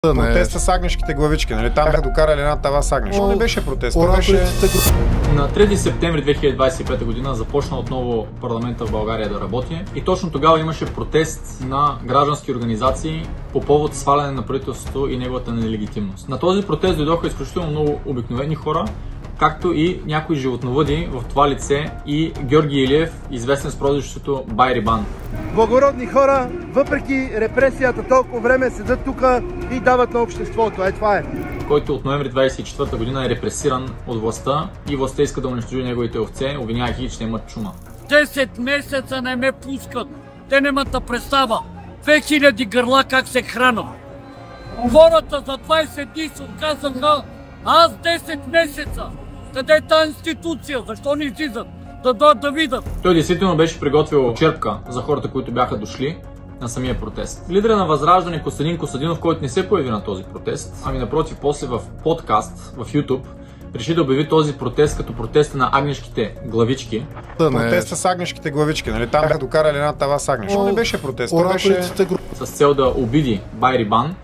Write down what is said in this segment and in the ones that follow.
Протеста с агнешките главички, нали? Там бяха докарали една тава с агнеш. Не беше протест, беше... На 3 септември 2025 година започна отново парламента в България да работи и точно тогава имаше протест на граждански организации по повод сваляне на правителството и неговата нелегитимност. На този протест дойдоха изключително много обикновени хора, както и някои животновъди, в това лице и Георги Илиев, известен с прозвището Байрибан. Благородни хора, въпреки репресията толкова време седат тук и дават на обществото. Това е. Който от ноември 24 година е репресиран от властта и властта иска да унищожи неговите овце, обвинявайки ги, че имат чума. 10 месеца не ме пускат. Те нямат представа. 2000 гърла как се хранят. Хората за 20 дни се отказаха, аз 10 месеца. Къде е тази институция? Защо не излизат? Да дойдат да видят. Той действително беше приготвил черпка за хората, които бяха дошли на самия протест. Лидера на Възраждане Костадин Костадинов, който не се появи на този протест, ами напротив, после в подкаст в YouTube, реши да обяви този протест като протеста на агнешките главички. Протеста с агнешките главички, нали? Там бяха докарали една тава с агнеш. Не беше протест, беше... С цел да обиди Байрибан,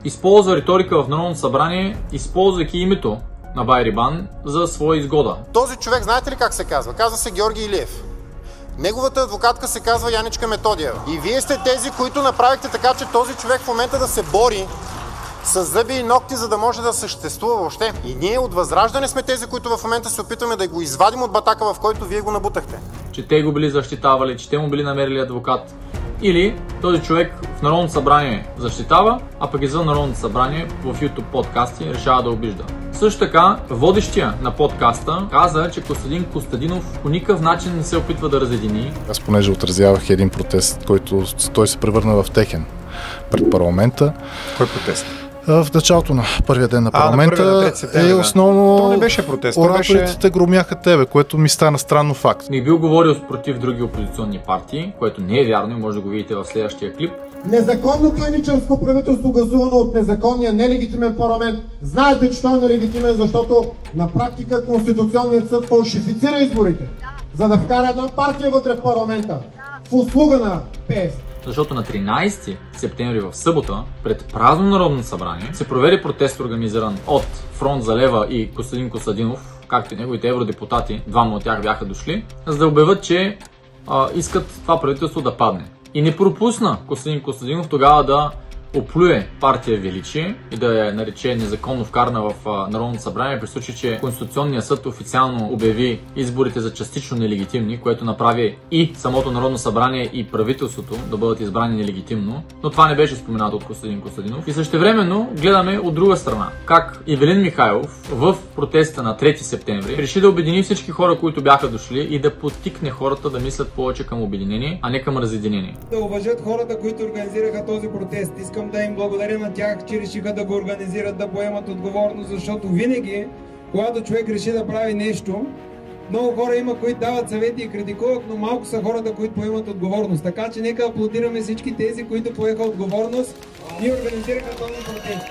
използва риторика в Народното събрание, използвайки името на Байрибан за своя изгода. Този човек, знаете ли как се казва? Казва се Георги Илиев. Неговата адвокатка се казва Яничка Методиева. И вие сте тези, които направихте така, че този човек в момента да се бори с зъби и ногти, за да може да съществува въобще. И ние от Възраждане сме тези, които в момента се опитваме да го извадим от батака, в който вие го набутахте. Че те го били защитавали, че те му били намерили адвокат. Или този човек в Народното събрание защитава, а пък извън Народното събрание в YouTube подкасти решава да обижда. Също така, водещия на подкаста каза, че Костадин Костадинов по никакъв начин не се опитва да разедини. Аз понеже отразявах един протест, който той се превърна в техен пред парламента. Кой протест? В началото на първия ден на парламента е основно... То не беше протест, ораторите громяха тебе, което ми стана странно факт. Не бил говорил против други опозиционни партии, което не е вярно и може да го видите в следващия клип. Незаконно клиничърско правителство, гласувано от незаконния, нелегитимен парламент. Знаете, че той е нелегитимен, защото на практика Конституционният съд фалшифицира изборите, за да вкара една партия вътре в парламента, в услуга на ПС. Защото на 13 септември в събота, пред празно Народно събрание, се проведе протест, организиран от Фронт за Лева и Костадин Костадинов, както и неговите евродепутати, двама от тях бяха дошли, за да обявят, че искат това правителство да падне. И не пропусна Костадин Костадинов тогава да оплюе партия Величие и да я нарече незаконно вкарна в Народното събрание, при случай, че Конституционният съд официално обяви изборите за частично нелегитимни, което направи и самото Народно събрание и правителството да бъдат избрани нелегитимно, но това не беше споменато от Костадин Костадинов. И същевременно гледаме от друга страна как Ивелин Михайлов в протеста на 3 септември реши да обедини всички хора, които бяха дошли и да подтикне хората да мислят повече към обединение, а не към разединение. Да уважат хората, които организираха този протест. Искам да им благодаря на тях, че решиха да го организират, да поемат отговорност, защото винаги, когато човек реши да прави нещо, много хора има, които дават съвети и критикуват, но малко са хората, които поемат отговорност. Така че нека аплодираме всички тези, които поеха отговорност и организираха този протест.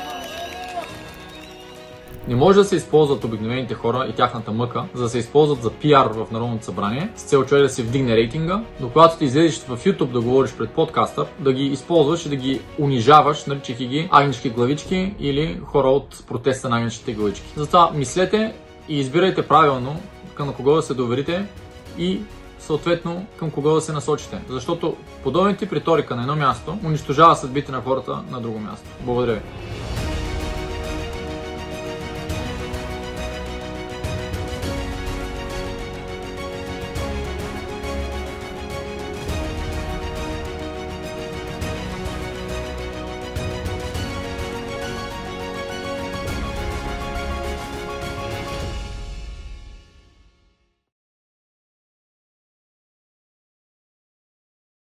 Не може да се използват обикновените хора и тяхната мъка, за да се използват за пиар в Народното събрание, с цел човек да се вдигне рейтинга, но когато ти излезеш в YouTube да говориш пред подкастър, да ги използваш и да ги унижаваш, наричайки ги агнешки главички или хора от протеста на агнешките главички. Затова мислете и избирайте правилно към кого да се доверите и съответно към кого да се насочите. Защото подобен тип риторика на едно място унищожава съдбите на хората на друго място. Благодаря ви.